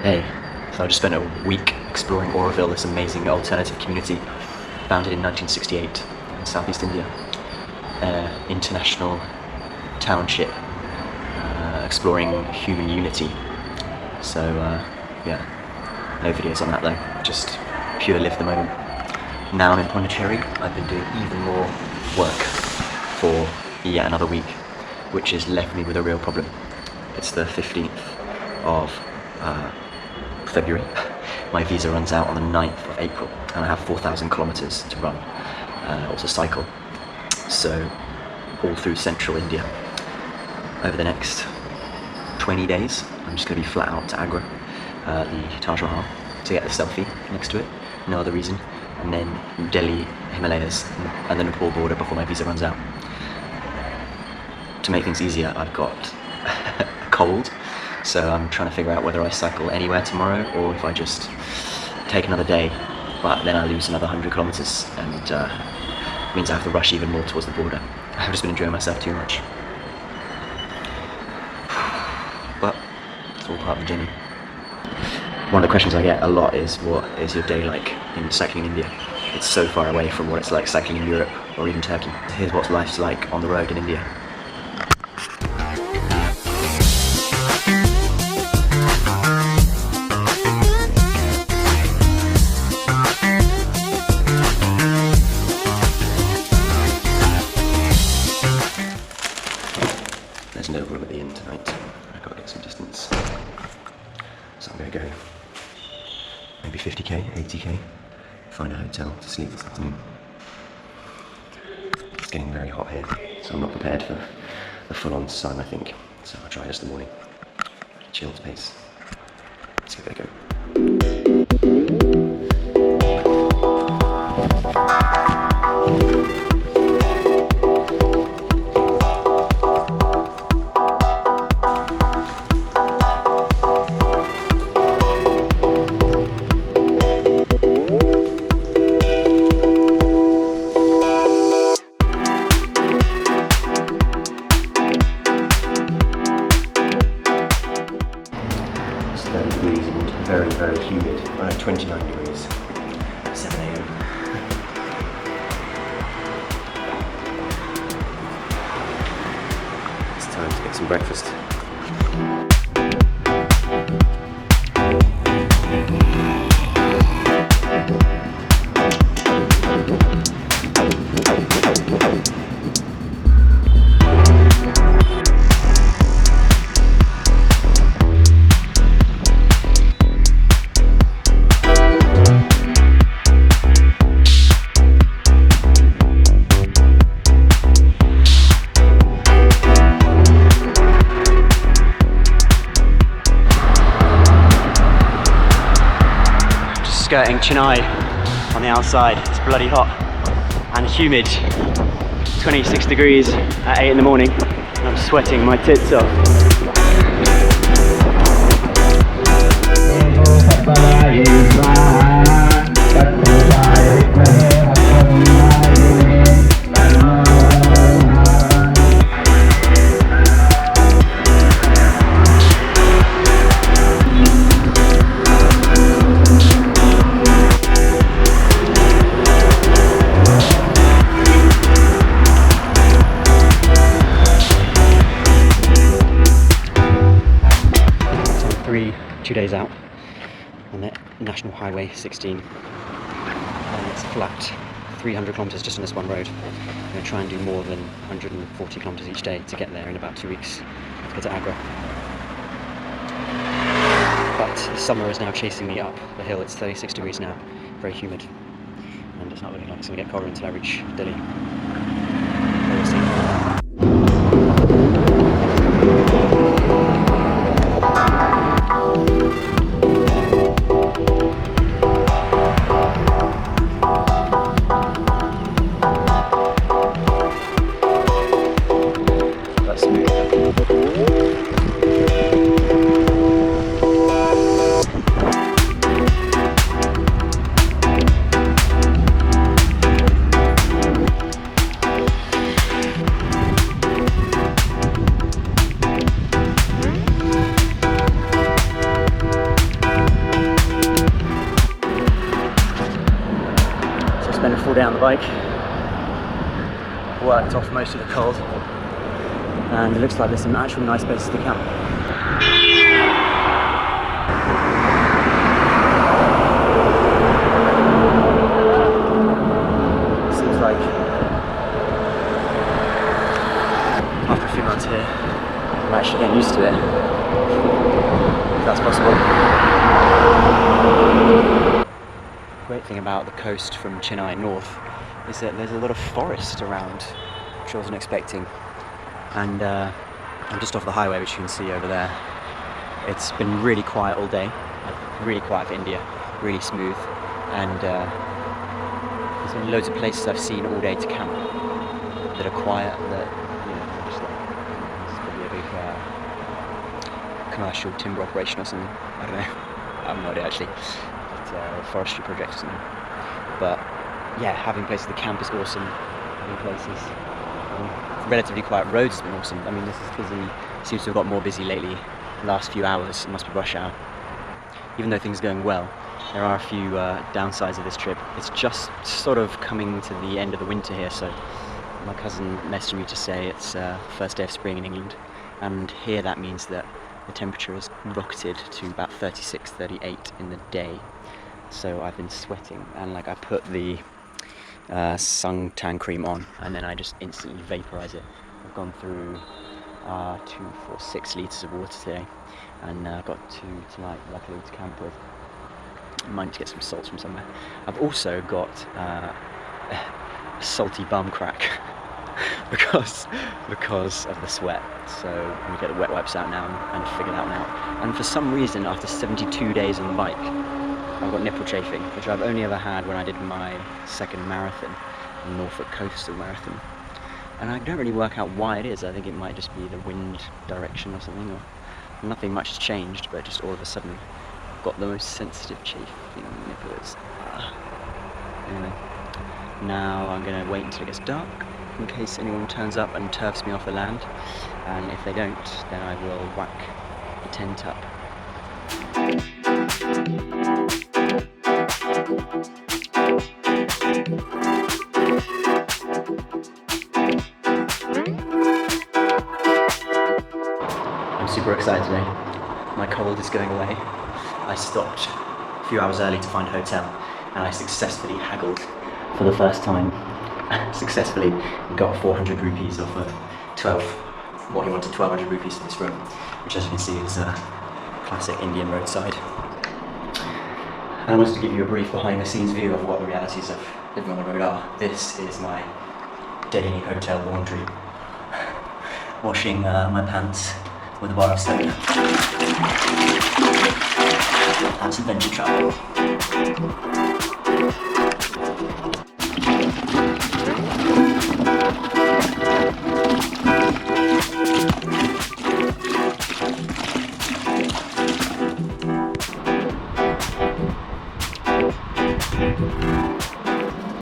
Hey, so I just spent a week exploring Auroville, this amazing alternative community founded in 1968 in southeast India. International township exploring human unity. So yeah, no videos on that though, just pure live the moment. Now I'm in Pondicherry. I've been doing even more work for yet another week, which has left me with a real problem. It's the 15th of February. My visa runs out on the 9th of April and I have 4,000 kilometers to run, or to cycle. So all through central India. Over the next 20 days, I'm just going to be flat out to Agra, the Taj Mahal, to get the selfie next to it, no other reason, and then Delhi, Himalayas, and the Nepal border before my visa runs out. To make things easier, I've got a cold, so I'm trying to figure out whether I cycle anywhere tomorrow or if I just take another day, but then I lose another 100 kilometers and it means I have to rush even more towards the border. I've just been enjoying myself too much. But it's all part of the journey. One of the questions I get a lot is, what is your day like in cycling in India? It's so far away from what it's like cycling in Europe or even Turkey. Here's what life's like on the road in India. There's no room at the inn tonight. I've got to get some distance. So I'm going to go maybe 50k, 80k, find a hotel to sleep this afternoon. It's getting very hot here, so I'm not prepared for the full-on sun, I think. So I'll try just the morning. Chilled pace. Let's give it a go. Very, very humid. 29 degrees. 7 a.m. It's time to get some breakfast. Skirting Chennai on the outside. It's bloody hot and humid. 26 degrees at 8 in the morning and I'm sweating my tits off. Two days out on the National Highway 16 and it's flat 300 kilometers just on this one road. I'm going to try and do more than 140 kilometers each day to get there in about 2 weeks to get to Agra. But the summer is now chasing me up the hill. It's 36 degrees now, very humid, and it's not looking like it's going to get colder until I reach Delhi. We'll see. day on the bike, worked off most of the cold, and it looks like there's some actual nice places to camp. Seems like after a few months here, I'm actually getting used to it, if that's possible. Great thing about the coast from Chennai north is that there's a lot of forest around, which I wasn't expecting. And I'm just off the highway, which you can see over there. It's been really quiet all day, like really quiet for India, really smooth. And there's been loads of places I've seen all day to camp that are quiet, that, you know, are just like, it's probably a big commercial timber operation or something. I don't know. I have no idea actually. But, forestry project or something. But yeah, having places to camp is awesome. Having places, relatively quiet roads has been awesome. I mean, this is busy. Seems to have got more busy lately. The last few hours, it must be rush hour. Even though things are going well, there are a few downsides of this trip. It's just sort of coming to the end of the winter here, so my cousin messaged me to say it's first day of spring in England, and here that means that the temperature has rocketed to about 36, 38 in the day. So I've been sweating, and like I put the suntan cream on, and then I just instantly vaporize it. I've gone through 6 litres of water today, and got 2 tonight, luckily, to camp with. I might need to get some salts from somewhere. I've also got a salty bum crack because of the sweat. So I'm gonna get the wet wipes out now and figure that one out. And for some reason, after 72 days on the bike, I've got nipple chafing, which I've only ever had when I did my second marathon, the Norfolk Coastal Marathon. And I don't really work out why it is. I think it might just be the wind direction or something, or nothing much has changed, but just all of a sudden I've got the most sensitive chafing nipples. Anyway, now I'm going to wait until it gets dark in case anyone turns up and turfs me off the land, and if they don't, then I will whack the tent up. I'm super excited today. My cold is going away. I stopped a few hours early to find a hotel, and I successfully haggled for the first time. Successfully got 400 rupees off of he wanted 1200 rupees for this room, which, as you can see, is a classic Indian roadside. And I wanted to give you a brief behind the scenes view of what the realities of living on the road are. This is my daily hotel laundry. Washing my pants with a bar of soap. That's adventure travel.